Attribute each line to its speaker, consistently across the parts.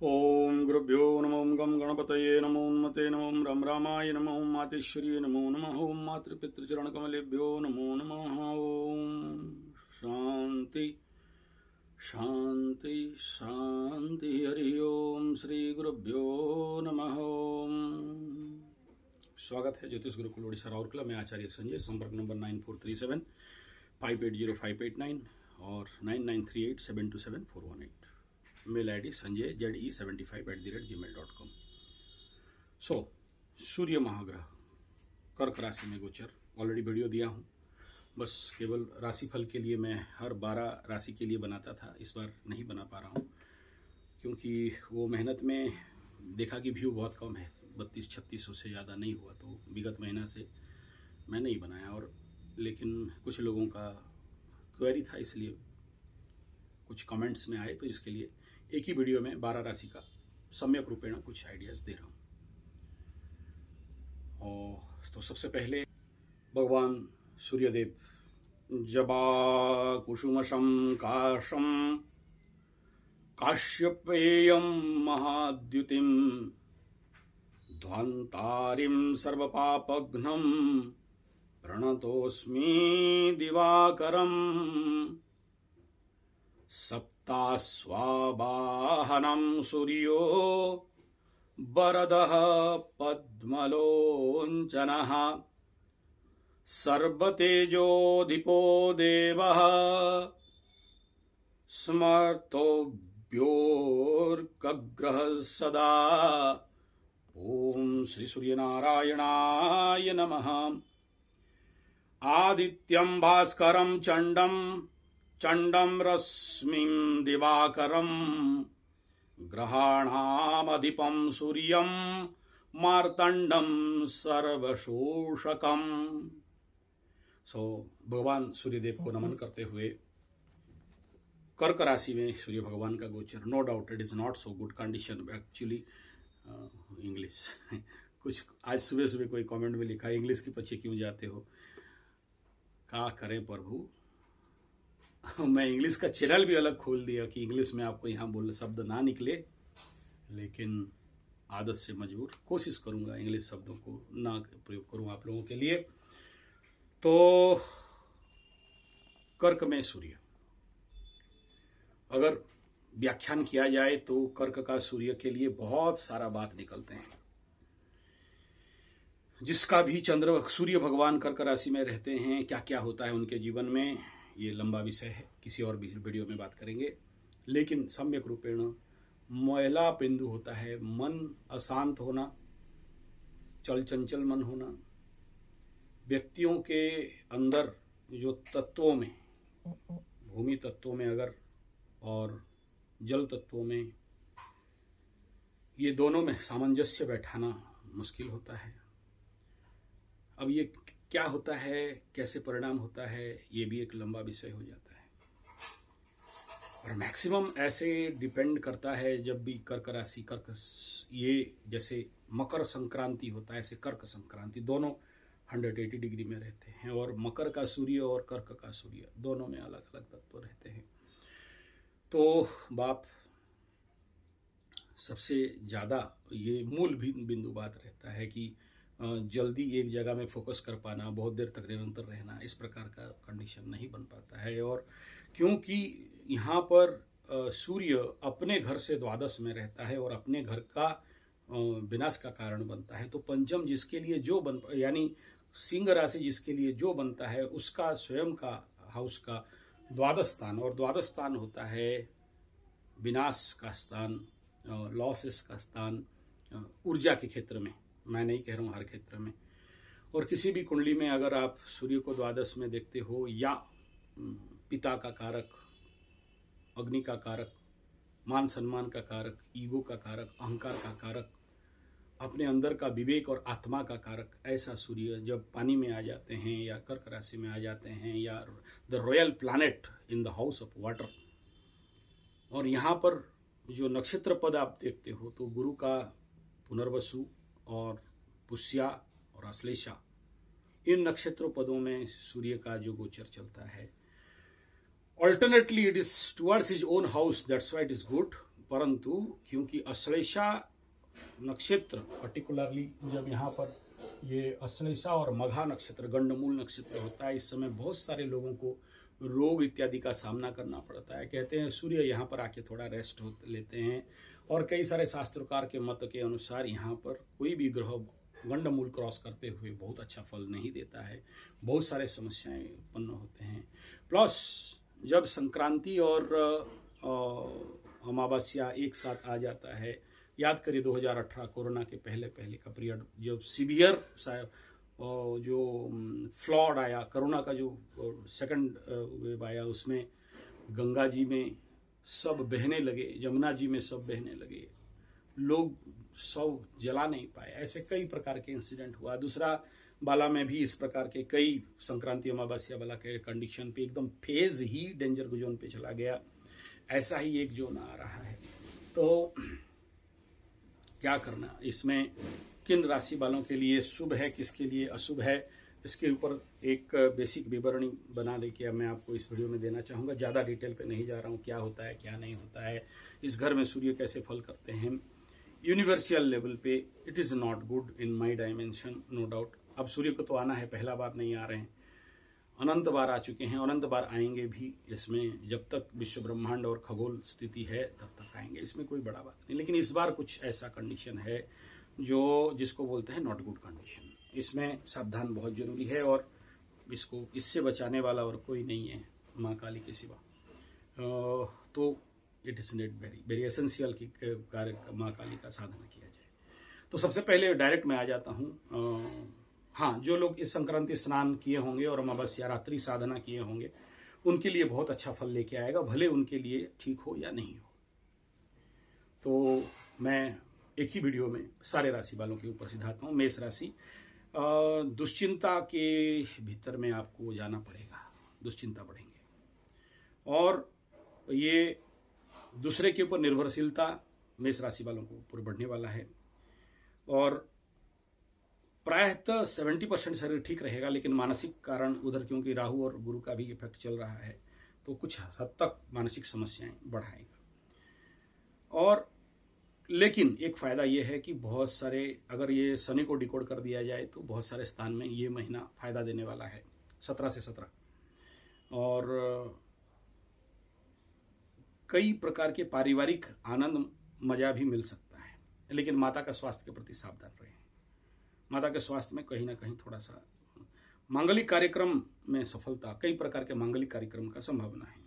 Speaker 1: ओम गुरुभ्यो नमो गम गणपतये नमो उन्मते नमो रम रामाय नमो मातेश्वर्ये नमो नमः ओम मातृपितृचरण कमलेभ्यो नमो नमः ओम शांति शांति शांति हरि ओम श्री गुरुभ्यो नमः ओम। स्वागत है ज्योतिष गुरुकुल ओडिशा राउरकेला में आचार्य संजय। संपर्क नंबर 9437 580589 और 9938727418। Mail ID Sanjay ZE75@gmail.com। So सूर्य महाग्रह कर्क राशि में गोचर ऑलरेडी वीडियो दिया हूँ। बस केवल राशिफल के लिए मैं हर 12 राशि के लिए बनाता था, इस बार नहीं बना पा रहा हूँ क्योंकि वो मेहनत में देखा कि व्यू बहुत कम है, 3200-3600 से ज़्यादा नहीं हुआ, तो विगत महीना से मैं नहीं बनाया। और लेकिन कुछ लोगों का क्वेरी था, इसलिए कुछ कमेंट्स में आए, तो इसके लिए एक ही वीडियो में 12 राशि का सम्यक रूपेण कुछ आइडियाज दे रहा हूँ। और तो सबसे पहले भगवान सूर्यदेव जबा कुसुमशम काशम काश्यपेयम महाद्युतिम ध्वंतारिम सर्वपापघ्नम प्रणतोस्मि दिवाकरम सप्तास्वाबाहनं सूर्यो वरदः पद्मलोचनः सर्वतेजोधिपो देवः स्मर्तोभ्योर्कग्रः सदा। ओम श्री सूर्यनारायणाय नमः। आदित्यं भास्करं चंडम रश्मिं दिवाकरं ग्रहाणामधिपं सूर्यं मार्तंडं सर्वशोषकम्। सो भगवान सूर्यदेव को नमन करते हुए कर्क राशि में सूर्य भगवान का गोचर। No doubt it is not so good condition actually. English कुछ आज सुबह सुबह कोई कमेंट में लिखा, इंग्लिश के पीछे क्यों जाते हो? क्या करें प्रभु, मैं इंग्लिश का चैनल भी अलग खोल दिया कि इंग्लिश में आपको यहाँ बोलने शब्द ना निकले, लेकिन आदत से मजबूर कोशिश करूंगा इंग्लिश शब्दों को ना प्रयोग करूं आप लोगों के लिए। तो कर्क में सूर्य, अगर व्याख्यान किया जाए तो कर्क का सूर्य के लिए बहुत सारा बात निकलते हैं। जिसका भी चंद्र सूर्य भगवान कर्क राशि में रहते हैं, क्या क्या होता है उनके जीवन में, ये लंबा विषय है, किसी और भी वीडियो में बात करेंगे। लेकिन सम्यक रूपेण महिला बिंदु होता है मन अशांत होना, चल चंचल मन होना, व्यक्तियों के अंदर जो तत्वों में, भूमि तत्वों में अगर और जल तत्वों में, ये दोनों में सामंजस्य बैठाना मुश्किल होता है। अब ये क्या होता है, कैसे परिणाम होता है, ये भी एक लंबा विषय हो जाता है। और मैक्सिमम ऐसे डिपेंड करता है जब भी कर्क राशि, कर्क ये जैसे मकर संक्रांति होता है, ऐसे कर्क संक्रांति दोनों 180 डिग्री में रहते हैं। और मकर का सूर्य और कर्क का सूर्य दोनों में अलग अलग तत्व रहते हैं। तो बाप सबसे ज़्यादा ये मूल बिंदु बात रहता है कि जल्दी एक जगह में फोकस कर पाना, बहुत देर तक निरंतर रहना, इस प्रकार का कंडीशन नहीं बन पाता है। और क्योंकि यहाँ पर सूर्य अपने घर से द्वादश में रहता है और अपने घर का विनाश का कारण बनता है, तो पंचम जिसके लिए जो यानी सिंह राशि जिसके लिए जो बनता है, उसका स्वयं का हाउस का द्वादश स्थान, और द्वादश स्थान होता है विनाश का स्थान, लॉसेस का स्थान, ऊर्जा के क्षेत्र में, मैं नहीं कह रहा हूँ हर क्षेत्र में। और किसी भी कुंडली में अगर आप सूर्य को द्वादश में देखते हो, या पिता का कारक, अग्नि का कारक, मान सम्मान का कारक, ईगो का कारक, अहंकार का कारक, अपने अंदर का विवेक और आत्मा का कारक, ऐसा सूर्य जब पानी में आ जाते हैं या कर्क राशि में आ जाते हैं, या the royal planet in the house of water. और यहाँ पर जो नक्षत्र पद आप देखते हो, तो गुरु का पुनर्वसु और पुष्या और अश्लेषा, इन नक्षत्र पदों में सूर्य का जो गोचर चलता है, Alternately, it is towards his own house. That's why it is good. परंतु क्योंकि अश्लेषा नक्षत्र पर्टिकुलरली जब यहाँ पर ये अश्लेषा और मघा नक्षत्र गंडमूल नक्षत्र होता है, इस समय बहुत सारे लोगों को रोग इत्यादि का सामना करना पड़ता है। कहते हैं सूर्य यहाँ पर आके थोड़ा रेस्ट लेते हैं, और कई सारे शास्त्रकार के मत के अनुसार यहाँ पर कोई भी ग्रह गंडमूल क्रॉस करते हुए बहुत अच्छा फल नहीं देता है, बहुत सारे समस्याएं उत्पन्न होते हैं। प्लस जब संक्रांति और अमावस्या एक साथ आ जाता है, याद करिए 2018 कोरोना के पहले का पीरियड, जब सीवियर जो फ्लड आया, कोरोना का जो सेकंड वेव आया, उसमें गंगा जी में सब बहने लगे, यमुना जी में सब बहने लगे, लोग शव जला नहीं पाए। ऐसे कई प्रकार के इंसिडेंट हुआ। दूसरा बाला में भी इस प्रकार के कई संक्रांति अमावस्या वाला के कंडीशन पे एकदम फेज ही डेंजर जोन पे चला गया। ऐसा ही एक जोन आ रहा है। तो क्या करना, इसमें किन राशि वालों के लिए शुभ है, किसके लिए अशुभ है, इसके ऊपर एक बेसिक विवरणी बना लेके मैं आपको इस वीडियो में देना चाहूँगा। ज़्यादा डिटेल पे नहीं जा रहा हूँ, क्या होता है क्या नहीं होता है, इस घर में सूर्य कैसे फल करते हैं। यूनिवर्सल लेवल पे it is not good in my dimension, no doubt. अब सूर्य को तो आना है, पहला बार नहीं आ रहे हैं, अनंत बार आ चुके हैं, अनंत बार आएंगे भी। इसमें जब तक विश्व ब्रह्मांड और खगोल स्थिति है तब तक आएंगे, इसमें कोई बड़ा बात नहीं। लेकिन इस बार कुछ ऐसा कंडीशन है जो जिसको बोलते हैं नॉट गुड कंडीशन। इसमें सावधान बहुत जरूरी है, और इसको इससे बचाने वाला और कोई नहीं है माँ काली के सिवा। तो it is need very very essential कि कार्य माँ काली का साधना किया जाए। तो सबसे पहले डायरेक्ट मैं आ जाता हूँ। हाँ, जो लोग इस संक्रांति स्नान किए होंगे और अमावस्या रात्रि साधना किए होंगे, उनके लिए बहुत अच्छा फल लेके आएगा, भले उनके लिए ठीक हो या नहीं हो। तो मैं एक ही वीडियो में सारे राशि वालों के ऊपर सिधाता हूँ। मेष राशि, दुश्चिंता के भीतर में आपको जाना पड़ेगा, दुश्चिंता बढ़ेंगे, और ये दूसरे के ऊपर निर्भरशीलता मेष राशि वालों को ऊपर बढ़ने वाला है। और प्रायतः 70% शरीर ठीक रहेगा, लेकिन मानसिक कारण उधर, क्योंकि राहु और गुरु का भी इफेक्ट चल रहा है, तो कुछ हद तक मानसिक समस्याएं बढ़ाएगा। और लेकिन एक फायदा यह है कि बहुत सारे, अगर ये शनि को डिकोड कर दिया जाए तो बहुत सारे स्थान में ये महीना फायदा देने वाला है, 17 से 17। और कई प्रकार के पारिवारिक आनंद मजा भी मिल सकता है, लेकिन माता का स्वास्थ्य के प्रति सावधान रहें। माता के स्वास्थ्य में कहीं ना कहीं थोड़ा सा, मांगलिक कार्यक्रम में सफलता, कई प्रकार के मांगलिक कार्यक्रम का संभावना है।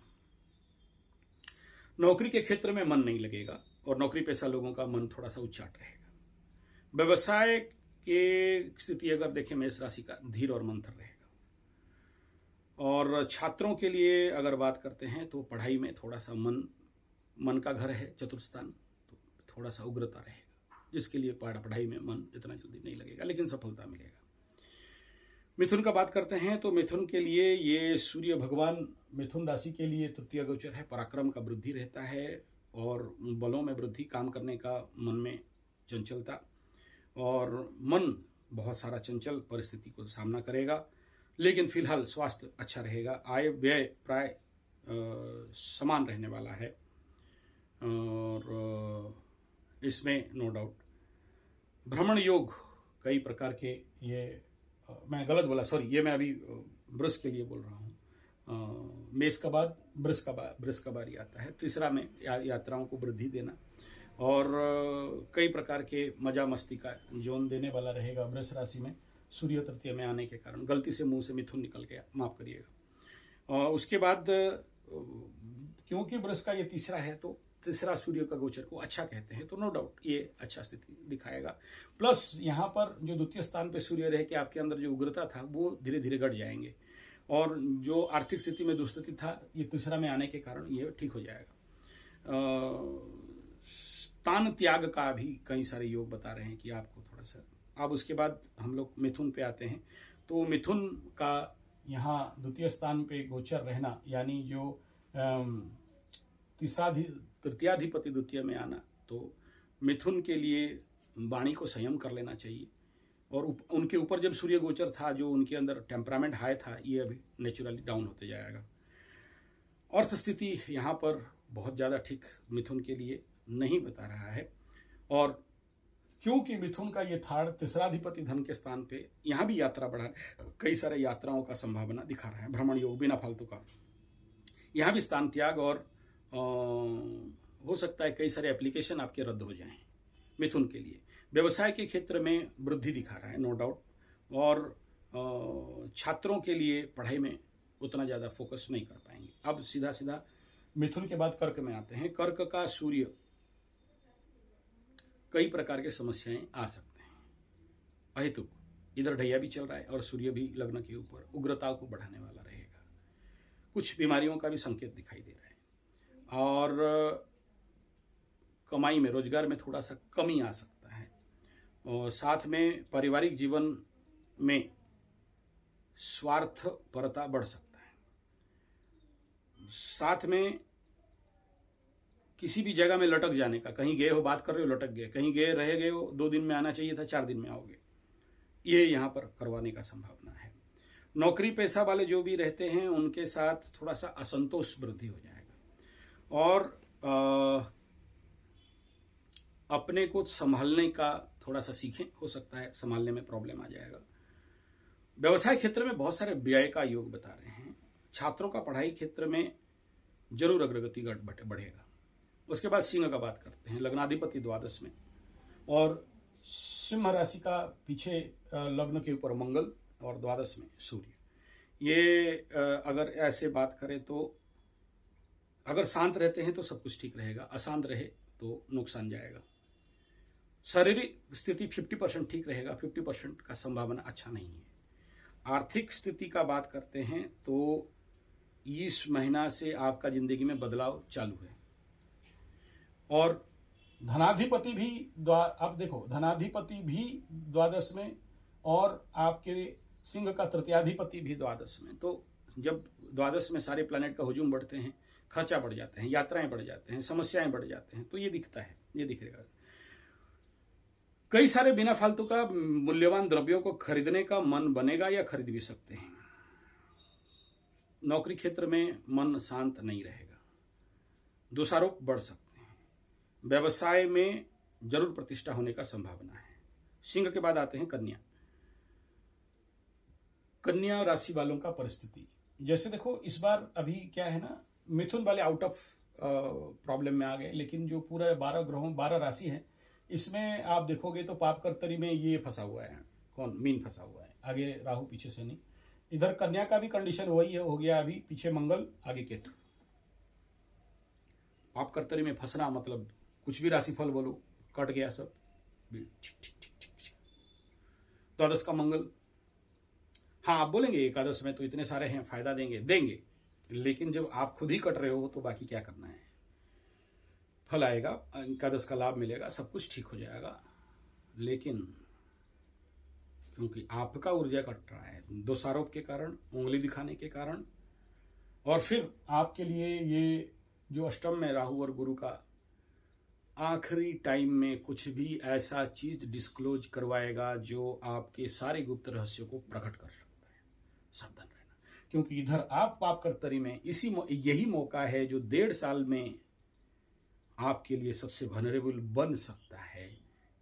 Speaker 1: नौकरी के क्षेत्र में मन नहीं लगेगा, और नौकरी पेशा लोगों का मन थोड़ा सा उच्चाट रहेगा। व्यवसाय के स्थिति अगर देखें मेष राशि का, धीर और मंथर रहेगा। और छात्रों के लिए अगर बात करते हैं तो पढ़ाई में थोड़ा सा मन का घर है चतुर्थ स्थान, तो थोड़ा सा उग्रता रहेगा, जिसके लिए पढ़ाई में मन इतना जल्दी नहीं लगेगा, लेकिन सफलता मिलेगा। मिथुन का बात करते हैं तो मिथुन के लिए ये सूर्य भगवान मिथुन राशि के लिए तृतीय गोचर है। पराक्रम का वृद्धि रहता है, और बलों में वृद्धि, काम करने का मन में चंचलता, और मन बहुत सारा चंचल परिस्थिति को सामना करेगा, लेकिन फिलहाल स्वास्थ्य अच्छा रहेगा। आय व्यय प्राय समान रहने वाला है, और इसमें नो डाउट भ्रमण योग कई प्रकार के, ये मैं गलत बोला, सॉरी, ये मैं अभी वृष के लिए बोल रहा हूँ। मेष का बाद वृष का बारी आता है। तीसरा में यात्राओं को वृद्धि देना, और कई प्रकार के मजा मस्ती का जोन देने वाला रहेगा वृष राशि में। सूर्य तृतीय में आने के कारण गलती से मुंह से मिथुन निकल गया, माफ करिएगा। और उसके बाद क्योंकि वृष का ये तीसरा है, तो तीसरा सूर्य का गोचर को अच्छा कहते हैं, तो नो डाउट ये अच्छा स्थिति दिखाएगा। प्लस यहाँ पर जो द्वितीय स्थान पे सूर्य रहे कि आपके अंदर जो उग्रता था वो धीरे धीरे घट जाएंगे, और जो आर्थिक स्थिति में दुस्थिति था, ये तीसरा में आने के कारण ये ठीक हो जाएगा। स्थान त्याग का भी कई सारे योग बता रहे हैं कि आपको थोड़ा सा। अब उसके बाद हम लोग मिथुन पे आते हैं, तो मिथुन का यहाँ द्वितीय स्थान पे गोचर रहना, यानी जो तृतीयाधिपति द्वितीय में आना, तो मिथुन के लिए वाणी को संयम कर लेना चाहिए। और उनके ऊपर जब सूर्य गोचर था, जो उनके अंदर टेम्परामेंट हाई था, ये अभी नेचुरली डाउन होते जाएगा। अर्थ स्थिति यहाँ पर बहुत ज़्यादा ठीक मिथुन के लिए, नहीं बता रहा है। और क्योंकि मिथुन का ये तीसराधिपति धन के स्थान पे यहाँ भी यात्रा बढ़ा, कई सारे यात्राओं का संभावना दिखा रहा है, भ्रमण योग बिना फालतू का। यहाँ भी स्थान त्याग और हो सकता है कई सारे एप्लीकेशन आपके रद्द हो जाएं मिथुन के लिए। व्यवसाय के क्षेत्र में वृद्धि दिखा रहा है नो डाउट, और छात्रों के लिए पढ़ाई में उतना ज़्यादा फोकस नहीं कर पाएंगे। अब सीधा सीधा मिथुन के बाद कर्क में आते हैं। कर्क का सूर्य, कई प्रकार के समस्याएं आ सकते हैं अहेतुक। इधर ढैया भी चल रहा है और सूर्य भी लग्न के ऊपर उग्रता को बढ़ाने वाला रहेगा। कुछ बीमारियों का भी संकेत दिखाई दे रहा है और कमाई में, रोजगार में थोड़ा सा कमी आ सकता है। और साथ में पारिवारिक जीवन में स्वार्थपरता बढ़ सकता है। साथ में किसी भी जगह में लटक जाने का, कहीं गए हो, बात कर रहे हो, लटक गए, कहीं गए रह गए हो, 2 दिन में आना चाहिए था, 4 दिन में आओगे, ये यहाँ पर करवाने का संभावना है। नौकरी पेशा वाले जो भी रहते हैं उनके साथ थोड़ा सा असंतोष वृद्धि हो जाएगा और अपने को संभालने का थोड़ा सा सीखें, हो सकता है संभालने में प्रॉब्लम आ जाएगा। व्यवसाय क्षेत्र में बहुत सारे व्यय का योग बता रहे हैं। छात्रों का पढ़ाई क्षेत्र में जरूर अग्रगति बढ़ेगा। उसके बाद सिंह का बात करते हैं, लग्नाधिपति द्वादश में और सिंह राशि का पीछे लग्न के ऊपर मंगल और द्वादश में सूर्य। ये अगर ऐसे बात करें तो अगर शांत रहते हैं तो सब कुछ ठीक रहेगा, अशांत रहे तो नुकसान जाएगा। शारीरिक स्थिति 50% ठीक रहेगा, 50% का संभावना अच्छा नहीं है। आर्थिक स्थिति का बात करते हैं तो इस महीना से आपका जिंदगी में बदलाव चालू है और धनाधिपति भी अब देखो, धनाधिपति भी द्वादश में और आपके सिंह का तृतीयाधिपति भी द्वादश में। तो जब द्वादश में सारे प्लैनेट का हुजूम बढ़ते हैं, खर्चा बढ़ जाते हैं, यात्राएं बढ़ जाते हैं, समस्याएं बढ़ जाते हैं, तो ये दिखता है, ये दिखेगा। कई सारे बिना फालतू का मूल्यवान द्रव्यों को खरीदने का मन बनेगा या खरीद भी सकते हैं। नौकरी क्षेत्र में मन शांत नहीं रहेगा, दोषारोप बढ़ सकते हैं। व्यवसाय में जरूर प्रतिष्ठा होने का संभावना है। सिंह के बाद आते हैं कन्या। कन्या राशि वालों का परिस्थिति, जैसे देखो इस बार अभी क्या है ना, मिथुन वाले आउट ऑफ प्रॉब्लम में आ गए, लेकिन जो पूरा 12 ग्रहों 12 राशि है, इसमें आप देखोगे तो पाप कर्तरी में ये फंसा हुआ है, कौन, मीन फंसा हुआ है, आगे राहु पीछे शनि। इधर कन्या का भी कंडीशन वही है, हो गया अभी, पीछे मंगल आगे केतु। पाप कर्तरी में फंसना मतलब कुछ भी राशिफल बोलो कट गया सब। द्वादश का मंगल, हाँ आप बोलेंगे एकादश में तो इतने सारे हैं, फायदा देंगे, लेकिन जब आप खुद ही कट रहे हो तो बाकी क्या करना है। फल आएगा, एकादश का लाभ मिलेगा, सब कुछ ठीक हो जाएगा, लेकिन क्योंकि आपका ऊर्जा कट रहा है दोषारोप के कारण, उंगली दिखाने के कारण, और फिर आपके लिए ये जो अष्टम में राहु और गुरु का आखिरी टाइम में कुछ भी ऐसा चीज डिस्क्लोज करवाएगा जो आपके सारे गुप्त रहस्यों को प्रकट कर सकता है। सावधान रहना, क्योंकि इधर आप पाप कर्तरी में यही मौका है जो 1.5 साल में आपके लिए सबसे वनरेबल बन सकता है।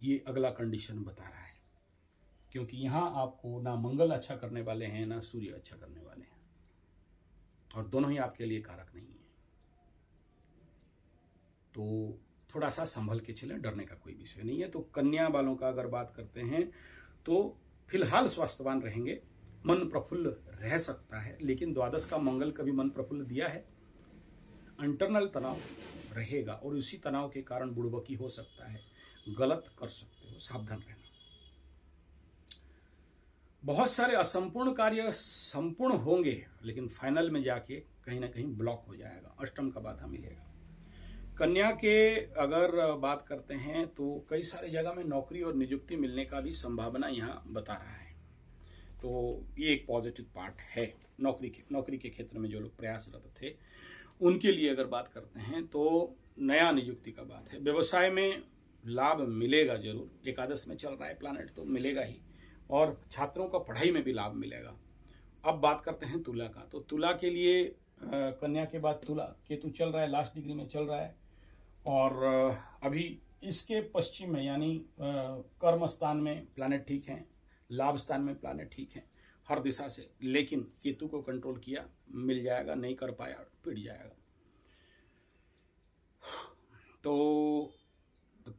Speaker 1: ये अगला कंडीशन बता रहा है, क्योंकि यहां आपको ना मंगल अच्छा करने वाले हैं ना सूर्य अच्छा करने वाले हैं, और दोनों ही आपके लिए कारक नहीं है। तो थोड़ा सा संभल के चलें, डरने का कोई विषय नहीं है। तो कन्या वालों का अगर बात करते हैं तो फिलहाल स्वास्थ्यवान रहेंगे, मन प्रफुल्ल रह सकता है, लेकिन द्वादश का मंगल कभी मन प्रफुल्ल दिया है। इंटरनल तनाव रहेगा और उसी तनाव के कारण बुड़बकी हो सकता है, गलत कर सकते हो, सावधान रहना। बहुत सारे असंपूर्ण कार्य संपूर्ण होंगे, लेकिन फाइनल में जाके कहीं ना कहीं ब्लॉक हो जाएगा, अष्टम का बाधा मिलेगा। कन्या के अगर बात करते हैं तो कई सारे जगह में नौकरी और नियुक्ति मिलने का भी संभावना यहाँ बता रहा है, तो ये एक पॉजिटिव पार्ट है। नौकरी के क्षेत्र में जो लोग प्रयासरत थे उनके लिए अगर बात करते हैं तो नया नियुक्ति का बात है। व्यवसाय में लाभ मिलेगा जरूर, एकादश में चल रहा है प्लैनेट तो मिलेगा ही, और छात्रों का पढ़ाई में भी लाभ मिलेगा। अब बात करते हैं तुला का, तो तुला के लिए कन्या के बाद तुला, केतु चल रहा है, लास्ट डिग्री में चल रहा है, और अभी इसके पश्चिम में यानी कर्म स्थान में प्लैनेट ठीक है, लाभ स्थान में प्लैनेट ठीक है हर दिशा से, लेकिन केतु को कंट्रोल किया, मिल जाएगा, नहीं कर पाया पिट जाएगा। तो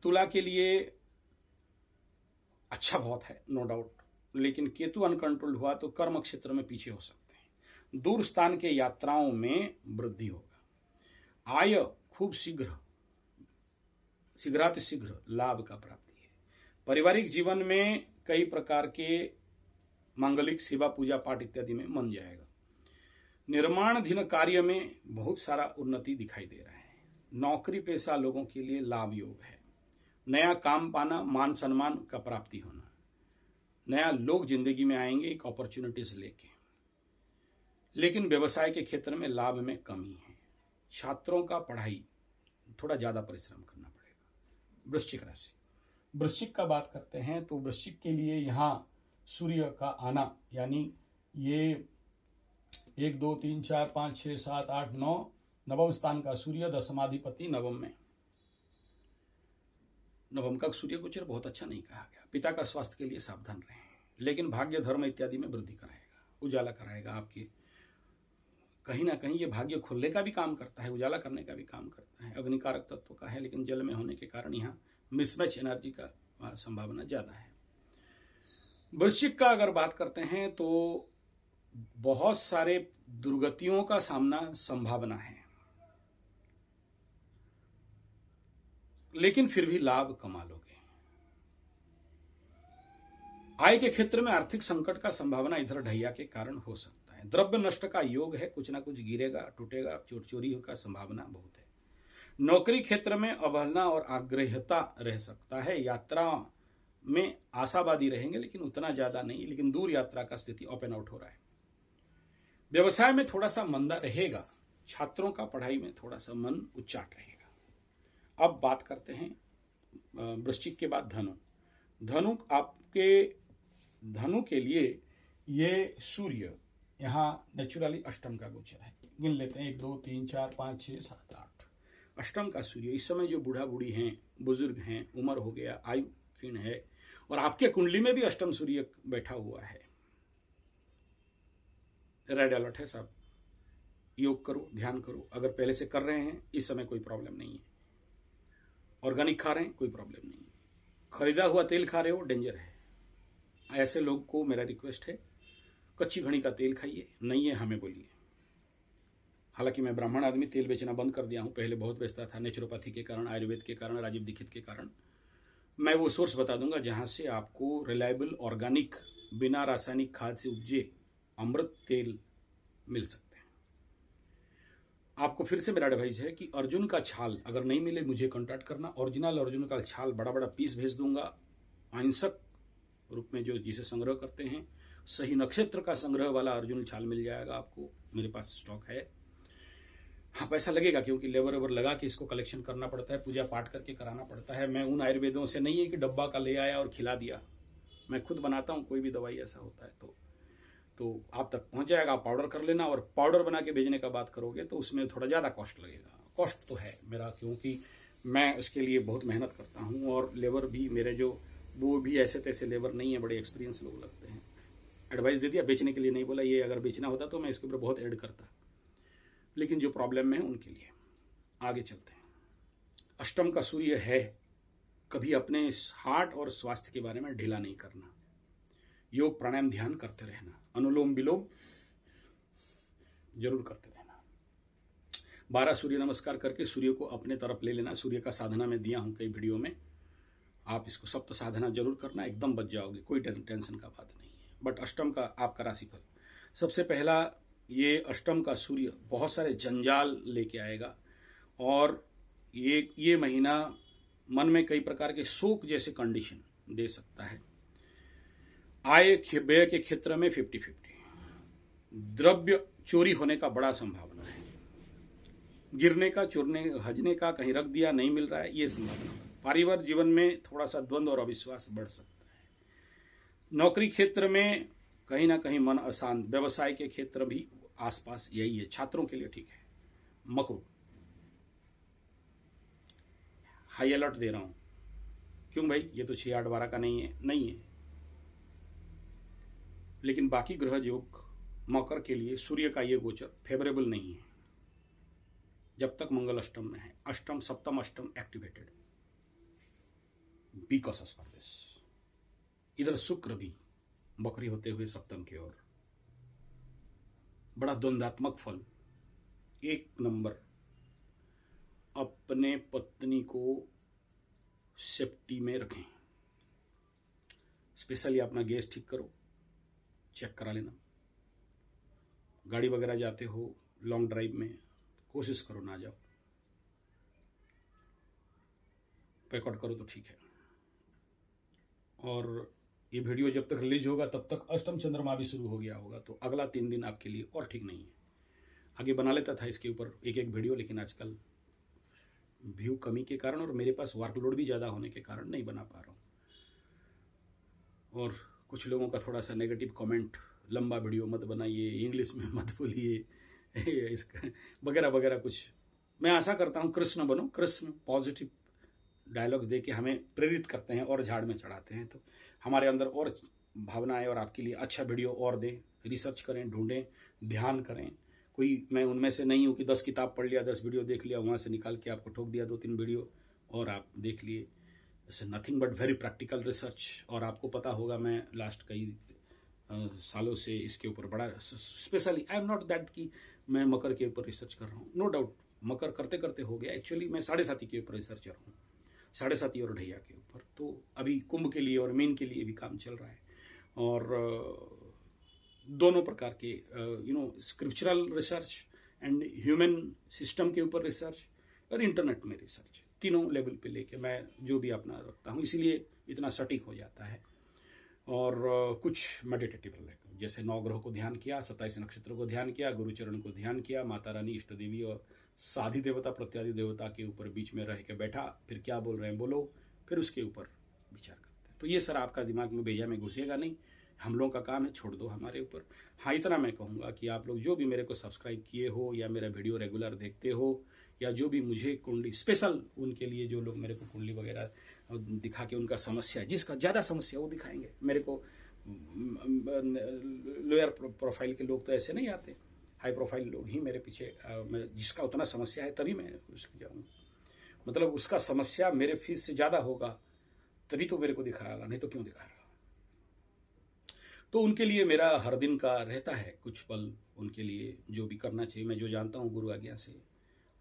Speaker 1: तुला के लिए अच्छा बहुत है, नो डाउट, लेकिन केतु अनकंट्रोल्ड हुआ तो कर्म क्षेत्र में पीछे हो सकते हैं। दूर स्थान के यात्राओं में वृद्धि होगा। आय खूब शीघ्र लाभ का प्राप्ति है। पारिवारिक जीवन में कई प्रकार के मांगलिक सेवा पूजा पाठ इत्यादि में मन जाएगा। निर्माणाधीन कार्य में बहुत सारा उन्नति दिखाई दे रहा है। नौकरी पेशा लोगों के लिए लाभ योग है। नया काम पाना, मान सम्मान का प्राप्ति होना, नया लोग जिंदगी में आएंगे एक अपॉर्चुनिटीज लेके। लेकिन व्यवसाय के क्षेत्र में लाभ में कमी है। छात्रों का पढ़ाई थोड़ा ज्यादा परिश्रम करना पड़ेगा। वृश्चिक राशि, वृश्चिक का बात करते हैं तो वृश्चिक के लिए यहाँ सूर्य का आना, यानी ये 1 2 3 4 5 6 7 8 9 नवम स्थान का सूर्य, दशमाधिपति नवम में। नवम का सूर्य गोचर बहुत अच्छा नहीं कहा गया। पिता का स्वास्थ्य के लिए सावधान रहें, लेकिन भाग्य धर्म इत्यादि में वृद्धि कराएगा, उजाला कराएगा आपके। कहीं ना कहीं ये भाग्य खुलने का भी काम करता है, उजाला करने का भी काम करता है। अग्निकारक तत्व का है, लेकिन जल में होने के कारण यहाँ मिसमैच एनर्जी का संभावना ज्यादा है। वृश्चिक का अगर बात करते हैं तो बहुत सारे दुर्गतियों का सामना संभावना है, लेकिन फिर भी लाभ कमा लोगे। आय के क्षेत्र में आर्थिक संकट का संभावना इधर ढैया के कारण हो सकता है। द्रव्य नष्ट का योग है, कुछ ना कुछ गिरेगा, टूटेगा, चोरी का संभावना बहुत है। नौकरी क्षेत्र में अवहेलना और आग्रहता रह सकता है। यात्रा में आशावादी रहेंगे, लेकिन उतना ज्यादा नहीं, लेकिन दूर यात्रा का स्थिति ओपन आउट हो रहा है। व्यवसाय में थोड़ा सा मंदा रहेगा। छात्रों का पढ़ाई में थोड़ा सा मन उच्चाट रहेगा। अब बात करते हैं वृश्चिक के बाद धनु। धनु के लिए ये सूर्य यहाँ नेचुरली अष्टम का गोचर है। गिन लेते हैं 1 2 3 4 5 6 7 8 अष्टम का सूर्य। इस समय जो बूढ़ा बूढ़ी हैं, बुजुर्ग हैं, उम्र हो गया, आयु क्षीण है, और आपके कुंडली में भी अष्टम सूर्य बैठा हुआ है। रेड अलर्ट है साहब। योग करो, ध्यान करो। अगर पहले से कर रहे हैं, इस समय कोई प्रॉब्लम नहीं है। ऑर्गेनिक खा रहे हैं, कोई प्रॉब्लम नहीं है। खरीदा हुआ तेल खा रहे हो, डेंजर है। ऐसे लोग को मेरा रिक्वेस्ट है, कच्ची घड़ी का तेल खाइए। नहीं है हमें बोलिए। हालांकि मैं ब्राह्मण आदमी, तेल बेचना बंद कर दिया हूं। पहले बहुत बेचता था, नेचुरोपैथी के कारण, आयुर्वेद के कारण, राजीव दीक्षित के कारण। मैं वो सोर्स बता दूंगा जहां से आपको रिलायबल, ऑर्गेनिक, बिना रासायनिक खाद से उपजे अमृत तेल मिल सकते हैं। आपको फिर से मेरा एडवाइस है कि अर्जुन का छाल अगर नहीं मिले, मुझे कॉन्टैक्ट करना। ओरिजिनल अर्जुन का छाल बड़ा बड़ा पीस भेज दूंगा, अहिंसक रूप में, जो जिसे संग्रह करते हैं। सही नक्षत्र का संग्रह वाला अर्जुन छाल मिल जाएगा आपको, मेरे पास स्टॉक है। हाँ, पैसा लगेगा, क्योंकि लेबर वेबर लगा के इसको कलेक्शन करना पड़ता है, पूजा पाठ करके कराना पड़ता है। मैं उन आयुर्वेदों से नहीं है कि डब्बा का ले आया और खिला दिया। मैं खुद बनाता हूँ, कोई भी दवाई ऐसा होता है तो आप तक पहुंच जाएगा। आप पाउडर कर लेना, और पाउडर बना के भेजने का बात करोगे तो उसमें थोड़ा ज़्यादा कॉस्ट लगेगा। कॉस्ट तो है मेरा, क्योंकि मैं इसके लिए बहुत मेहनत करता हूँ, और लेबर भी मेरे जो, वो भी ऐसे तैसे लेबर नहीं है, बड़े एक्सपीरियंस लोग लगते हैं। एडवाइस दे दिया, बेचने के लिए नहीं बोला। ये अगर बेचना होता तो मैं इसके ऊपर बहुत ऐड करता, लेकिन जो प्रॉब्लम में है उनके लिए। आगे चलते हैं। अष्टम का सूर्य है, कभी अपने हार्ट और स्वास्थ्य के बारे में ढीला नहीं करना। योग प्राणायाम ध्यान करते रहना, अनुलोम विलोम जरूर करते रहना। 12 सूर्य नमस्कार करके सूर्य को अपने तरफ ले लेना। सूर्य का साधना में दिया हूं कई वीडियो में, आप इसको सप्त साधना जरूर करना, एकदम बच जाओगे, कोई टेंशन का बात नहीं है। बट अष्टम का आपका राशिफल, सबसे पहला, ये अष्टम का सूर्य बहुत सारे जंजाल लेके आएगा, और ये महीना मन में कई प्रकार के शोक जैसे कंडीशन दे सकता है। आय व्यय के क्षेत्र में 50-50, द्रव्य चोरी होने का बड़ा संभावना है। गिरने का, चुरने, हजने का, कहीं रख दिया नहीं मिल रहा है, ये संभावना है। पारिवारिक जीवन में थोड़ा सा द्वंद्व और अविश्वास बढ़ सकता है। नौकरी क्षेत्र में कहीं ना कहीं मन अशांत। व्यवसाय के क्षेत्र भी आसपास यही है। छात्रों के लिए ठीक है। मकरू, हाई अलर्ट दे रहा हूं। क्यों भाई, ये तो 6-8-12 का नहीं है। लेकिन बाकी ग्रह योग मकर के लिए सूर्य का ये गोचर फेवरेबल नहीं है जब तक मंगल अष्टम में है। अष्टम, सप्तम, अष्टम activated, be cautious for this. इधर शुक्र भी बकरी होते हुए सप्तम की ओर, बड़ा द्वंद्वात्मक फल। एक नंबर, अपने पत्नी को सेफ्टी में रखें। स्पेशली अपना गैस ठीक करो, चेक करा लेना। गाड़ी वगैरह जाते हो लॉन्ग ड्राइव में, कोशिश करो ना जाओ, पैकआउट करो तो ठीक है। और ये वीडियो जब तक रिलीज होगा तब तक अष्टम चंद्रमा भी शुरू हो गया होगा, तो अगला 3 दिन आपके लिए और ठीक नहीं है। आगे बना लेता था इसके ऊपर एक वीडियो, लेकिन आजकल व्यू कमी के कारण और मेरे पास वर्कलोड भी ज़्यादा होने के कारण नहीं बना पा रहा हूँ। और कुछ लोगों का थोड़ा सा नेगेटिव कमेंट, लंबा वीडियो मत बनाइए, इंग्लिश में मत बोलिए, इसका वगैरह वगैरह कुछ। मैं आशा करता हूँ कृष्ण बनो। कृष्ण पॉजिटिव डायलॉग्स दे के हमें प्रेरित करते हैं और झाड़ में चढ़ाते हैं, तो हमारे अंदर और भावना है और आपके लिए अच्छा वीडियो और दें। रिसर्च करें, ढूंढें, ध्यान करें। कोई मैं उनमें से नहीं हूँ कि 10 किताब पढ़ लिया, 10 वीडियो देख लिया, वहाँ से निकाल के आपको ठोक दिया 2-3 वीडियो और आप देख लिए। It's nothing but very practical research. और आपको पता होगा मैं लास्ट कई सालों से इसके ऊपर बड़ा specially, I am not that कि मैं मकर के ऊपर रिसर्च कर रहा हूँ, नो डाउट मकर करते करते हो गया। एक्चुअली मैं 7.5 के ऊपर रिसर्चर हूँ, 7.5 और ढैया के ऊपर। तो अभी कुंभ के लिए और मीन के लिए भी काम चल रहा है। और दोनों प्रकार के scriptural research and human system के ऊपर रिसर्च और इंटरनेट में रिसर्च, तीनों लेवल पे लेके मैं जो भी अपना रखता हूँ, इसीलिए इतना सटीक हो जाता है। और कुछ मेडिटेटिव, जैसे 9 ग्रहों को ध्यान किया, 27 नक्षत्रों को ध्यान किया, गुरुचरण को ध्यान किया, माता रानी, इष्ट देवी और साधी देवता, प्रत्यादि देवता के ऊपर बीच में रह के बैठा, फिर क्या बोल रहे हैं बोलो, फिर उसके ऊपर विचार करते हैं। तो ये सर आपका दिमाग में बेजा में घुसेगा नहीं, हम लोगों का काम है, छोड़ दो हमारे ऊपर। हाँ, इतना मैं कहूँगा कि आप लोग जो भी मेरे को सब्सक्राइब किए हो या मेरा वीडियो रेगुलर देखते हो, या जो भी मुझे कुंडली स्पेशल, उनके लिए जो लोग मेरे को कुंडली वगैरह दिखा के उनका समस्या, जिसका ज़्यादा समस्या वो दिखाएंगे मेरे को। लोअर प्रोफाइल के लोग तो ऐसे नहीं आते, हाई प्रोफाइल लोग ही मेरे पीछे, जिसका उतना समस्या है तभी मैं उसकी जाऊँगा। मतलब उसका समस्या मेरे फीस से ज़्यादा होगा तभी तो मेरे को दिखाएगा, नहीं तो क्यों दिखाएगा। तो उनके लिए मेरा हर दिन का रहता है कुछ पल, उनके लिए जो भी करना चाहिए, मैं जो जानता हूँ गुरु आज्ञा से।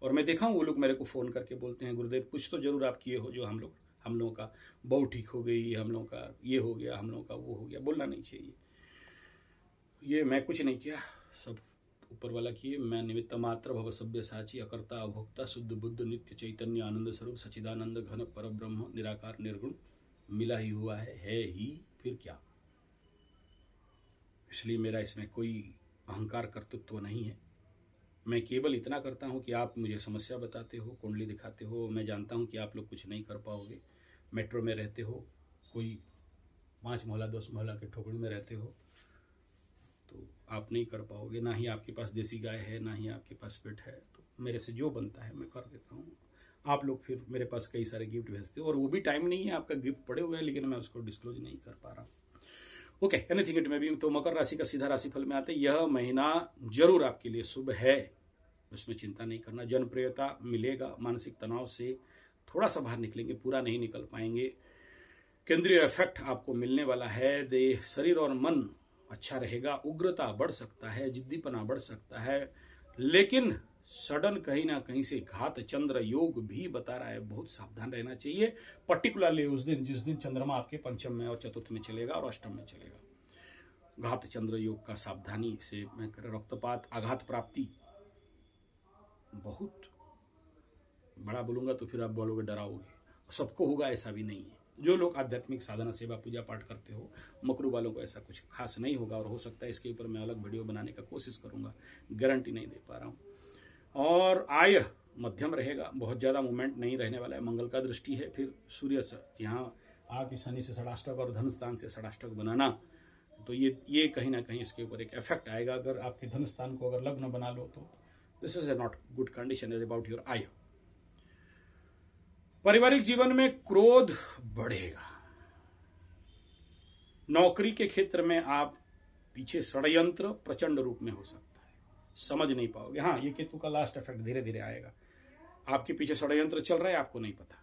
Speaker 1: और मैं देखा हूँ वो लोग मेरे को फ़ोन करके बोलते हैं, गुरुदेव कुछ तो जरूर आप किए हो जो हम लोगों का बहू ठीक हो गई, हम लोगों का ये हो गया, हम लोगों का वो हो गया। बोलना नहीं चाहिए, ये मैं कुछ नहीं किया, सब ऊपर वाला किए। मैं निमित्त मात्र, भव सभ्य साची, अकर्ता अभोक्ता, शुद्ध बुद्ध नित्य चैतन्य आनंद स्वरूप, सचिदानंद घन पर ब्रह्म, निराकार निर्गुण, मिला ही हुआ है ही, फिर क्या। इसलिए मेरा इसमें कोई अहंकार कर्तृत्व नहीं है। मैं केवल इतना करता हूँ कि आप मुझे समस्या बताते हो, कुंडली दिखाते हो, मैं जानता हूँ कि आप लोग कुछ नहीं कर पाओगे। मेट्रो में रहते हो, कोई 5 मोहल्ला 10 मोहल्ला के ठोकड़ी में रहते हो, तो आप नहीं कर पाओगे। ना ही आपके पास देसी गाय है, ना ही आपके पास पेट है। तो मेरे से जो बनता है मैं कर देता हूँ। आप लोग फिर मेरे पास कई सारे गिफ्ट भेजते हो और वो भी टाइम नहीं है, आपका गिफ्ट पड़े हुए हैं, लेकिन मैं उसको डिस्क्लोज नहीं कर पा रहा हूँ। ओके, एनीथिंग इट में भी। तो मकर राशि का सीधा राशिफल में आते, यह महीना जरूर आपके लिए शुभ है, उसमें चिंता नहीं करना। जनप्रियता मिलेगा, मानसिक तनाव से थोड़ा सा बाहर निकलेंगे, पूरा नहीं निकल पाएंगे। केंद्रीय इफेक्ट आपको मिलने वाला है, देह, शरीर और मन अच्छा रहेगा। उग्रता बढ़ सकता है, जिद्दीपना बढ़ सकता है, लेकिन सडन कहीं ना कहीं से घात चंद्र योग भी बता रहा है, बहुत सावधान रहना चाहिए। पर्टिकुलरली उस दिन जिस दिन चंद्रमा आपके पंचम में और चतुर्थ में चलेगा और अष्टम में चलेगा, घात चंद्र योग का सावधानी से मैं कर, रक्तपात, आघात प्राप्ति, बहुत बड़ा बोलूंगा तो फिर आप बोलोगे डराओगे, सबको होगा ऐसा भी नहीं है। जो लोग आध्यात्मिक साधना, सेवा, पूजा पाठ करते हो, मकरू वालों को ऐसा कुछ खास नहीं होगा। और हो सकता है इसके ऊपर मैं अलग वीडियो बनाने का कोशिश करूंगा, गारंटी नहीं दे पा रहा हूँ। और आय मध्यम रहेगा, बहुत ज़्यादा मूवमेंट नहीं रहने वाला है। मंगल का दृष्टि है, फिर सूर्य से यहाँ आके शनि से षडाष्टक और धन स्थान से षडाष्टक बनाना, तो ये कहीं ना कहीं इसके ऊपर एक इफेक्ट आएगा। अगर आपके धन स्थान को अगर लग्न बना लो तो this is a not good condition is about your आय। पारिवारिक जीवन में क्रोध बढ़ेगा। नौकरी के क्षेत्र में आप पीछे षड्यंत्र प्रचंड रूप में हो सकता है, समझ नहीं पाओगे। हाँ, ये केतु का लास्ट इफेक्ट धीरे धीरे आएगा। आपके पीछे षड्यंत्र चल रहा है, आपको नहीं पता।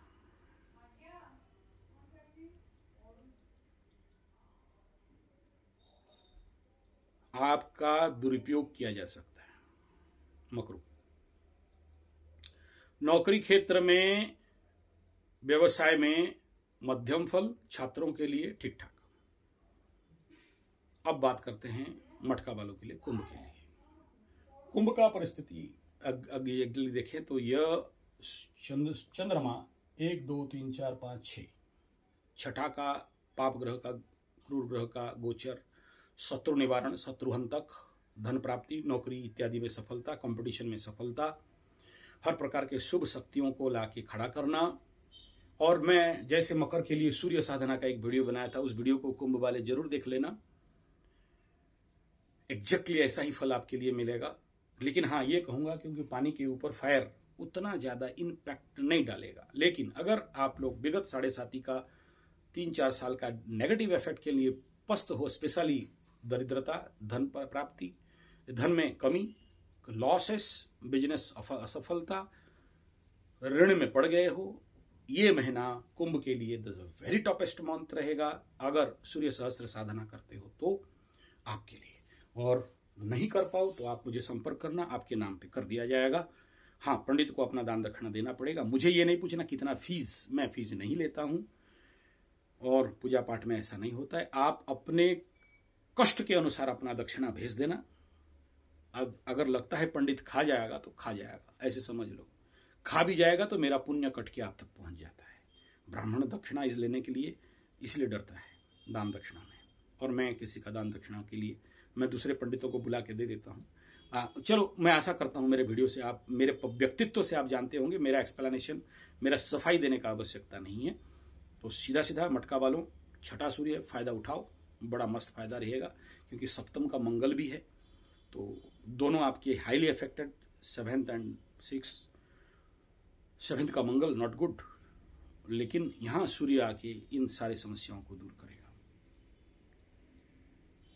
Speaker 1: आपका दुरुपयोग किया जा सकता है। मकरू, नौकरी क्षेत्र में, व्यवसाय में मध्यम फल, छात्रों के लिए ठीक ठाक। अब बात करते हैं मटका वालों के लिए, कुंभ के लिए। कुंभ का परिस्थिति अगली देखें तो यह चंद्रमा 1 2 3 4 5 6 छठा का पाप ग्रह का, क्रूर ग्रह का गोचर, शत्रु निवारण, शत्रुहंतक, धन प्राप्ति, नौकरी इत्यादि में सफलता, कंपटीशन में सफलता, हर प्रकार के शुभ शक्तियों को लाके खड़ा करना। और मैं जैसे मकर के लिए सूर्य साधना का एक वीडियो बनाया था, उस वीडियो को कुंभ वाले जरूर देख लेना। एग्जैक्टली ऐसा ही फल आपके लिए मिलेगा। लेकिन हाँ, ये कहूंगा क्योंकि पानी के ऊपर फायर उतना ज्यादा इम्पैक्ट नहीं डालेगा। लेकिन अगर आप लोग विगत 7.5 का 3-4 साल का नेगेटिव इफेक्ट के लिए पस्त हो, स्पेशली दरिद्रता, धन प्राप्ति, धन में कमी, लॉसेस, बिजनेस असफलता, ऋण में पड़ गए हो, ये महीना कुंभ के लिए वेरी टॉपेस्ट मंथ रहेगा। अगर सूर्य सहस्त्र साधना करते हो तो आपके लिए, और नहीं कर पाओ तो आप मुझे संपर्क करना, आपके नाम पे कर दिया जाएगा। हाँ, पंडित को अपना दान दक्षिणा देना पड़ेगा। मुझे ये नहीं पूछना कितना फीस, मैं फीस नहीं लेता हूं और पूजा पाठ में ऐसा नहीं होता है। आप अपने कष्ट के अनुसार अपना दक्षिणा भेज देना। अब अगर लगता है पंडित खा जाएगा तो खा जाएगा, ऐसे समझ लो। खा भी जाएगा तो मेरा पुण्य कट के आप तक पहुंच जाता है। ब्राह्मण दक्षिणा लेने के लिए इसलिए डरता है दान दक्षिणा में, और मैं किसी का दान दक्षिणा के लिए मैं दूसरे पंडितों को बुला के दे देता हूँ। चलो, मैं आशा करता हूँ मेरे वीडियो से आप, मेरे व्यक्तित्व से आप जानते होंगे, मेरा एक्सप्लेनेशन, मेरा सफाई देने का आवश्यकता नहीं है। तो सीधा सीधा मटका वालों, छठा सूर्य, फायदा उठाओ, बड़ा मस्त फायदा रहेगा क्योंकि सप्तम का मंगल भी है। तो दोनों आपके highly affected, 7th and 6th, 7th का मंगल नॉट गुड, लेकिन यहां सूर्य आके इन सारी समस्याओं को दूर करेगा।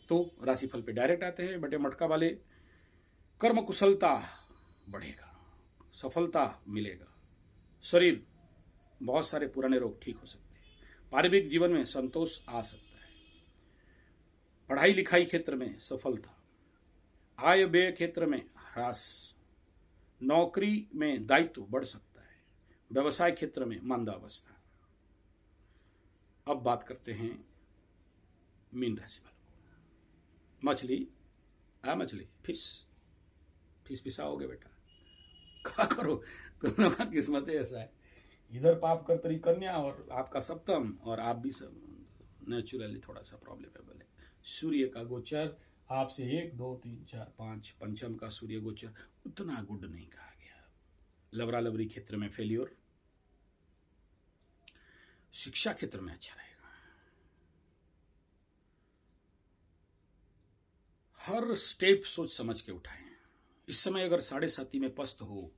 Speaker 1: तो राशिफल पे डायरेक्ट आते हैं। बटे मटका वाले, कर्म कुशलता बढ़ेगा, सफलता मिलेगा, शरीर, बहुत सारे पुराने रोग ठीक हो सकते हैं, पारिवारिक जीवन में संतोष आ सकता है, पढ़ाई लिखाई क्षेत्र में सफलता, आय व्यय क्षेत्र में ह्रास, नौकरी में दायित्व बढ़ सकता है, व्यवसाय क्षेत्र में मंदावस्था। अब बात करते हैं मीन राशि वालों को। मछली, मछली, फिश पिसाओगे बेटा, क्या करो, तुम लोग का किस्मत ऐसा है। इधर पाप कर्तरी कन्या और आपका सप्तम, और आप भी सब नेचुरली थोड़ा सा प्रॉब्लमेबल है। सूर्य का गोचर आपसे 1 2 3 4 5 पंचम का सूर्य गोचर उतना गुड नहीं कहा गया। लवरा लवरी क्षेत्र में फेल्योर, शिक्षा क्षेत्र में अच्छा रहेगा। हर स्टेप सोच समझ के उठाएं। इस समय अगर 7.5 में पस्त हो,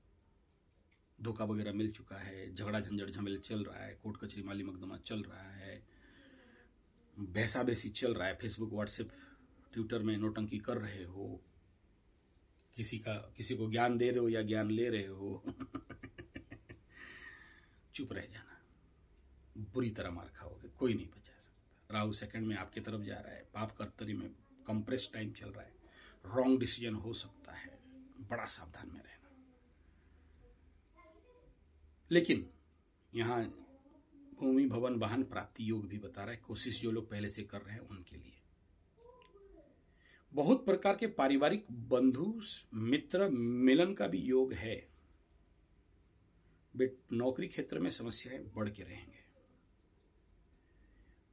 Speaker 1: धोखा वगैरह मिल चुका है, झगड़ा झंझट झमेल चल रहा है, कोर्ट कचहरी माली मुकदमा चल रहा है, भैंसा बेसी चल रहा है, फेसबुक व्हाट्सएप ट्विटर में नोटंकी कर रहे हो, किसी को ज्ञान दे रहे हो या ज्ञान ले रहे हो चुप रह जाना, बुरी तरह मार खाओगे, कोई नहीं बचा सकता। राहु 2nd में आपकी तरफ जा रहा है, पाप कर्तरी में कंप्रेस टाइम चल रहा है, रॉन्ग डिसीजन हो सकता है, बड़ा सावधान में रहना। लेकिन यहां भूमि भवन वाहन प्राप्ति योग भी बता रहा है। कोशिश जो लोग पहले से कर रहे हैं उनके लिए बहुत प्रकार के पारिवारिक बंधु मित्र मिलन का भी योग है। नौकरी क्षेत्र में समस्याएं बढ़ के रहेंगे।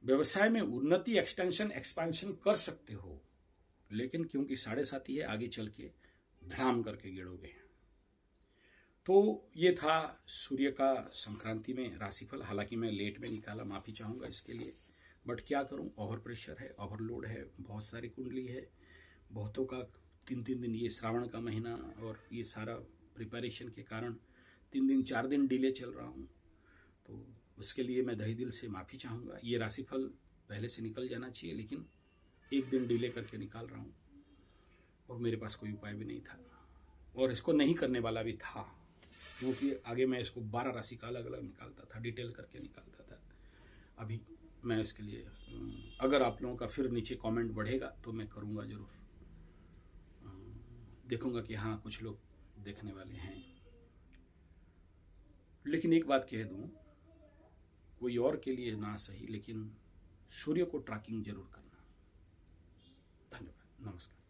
Speaker 1: व्यवसाय में उन्नति, एक्सपेंशन कर सकते हो, लेकिन क्योंकि 7.5 है, आगे चल के धड़ाम करके गिरोगे। तो ये था सूर्य का संक्रांति में राशिफल। हालांकि मैं लेट में निकाला, माफी चाहूंगा इसके लिए, बट क्या करूं, ओवर प्रेशर है, ओवरलोड है, बहुत सारी कुंडली है, बहुतों का 3-3 दिन, ये श्रावण का महीना और ये सारा प्रिपरेशन के कारण 3 दिन 4 दिन डिले चल रहा हूं। तो उसके लिए मैं तहे दिल से माफ़ी चाहूँगा। ये राशिफल पहले से निकल जाना चाहिए, लेकिन एक दिन डिले करके निकाल रहा हूँ और मेरे पास कोई उपाय भी नहीं था और इसको नहीं करने वाला भी था, क्योंकि आगे मैं इसको 12 राशि का अलग अलग निकालता था, डिटेल करके निकालता था। अभी मैं इसके लिए अगर आप लोगों का फिर नीचे कमेंट बढ़ेगा तो मैं करूँगा ज़रूर, देखूँगा कि हाँ कुछ लोग देखने वाले हैं। लेकिन एक बात कह दूँ, कोई और के लिए ना सही, लेकिन सूर्य को ट्रैकिंग जरूर करना। धन्यवाद, नमस्कार।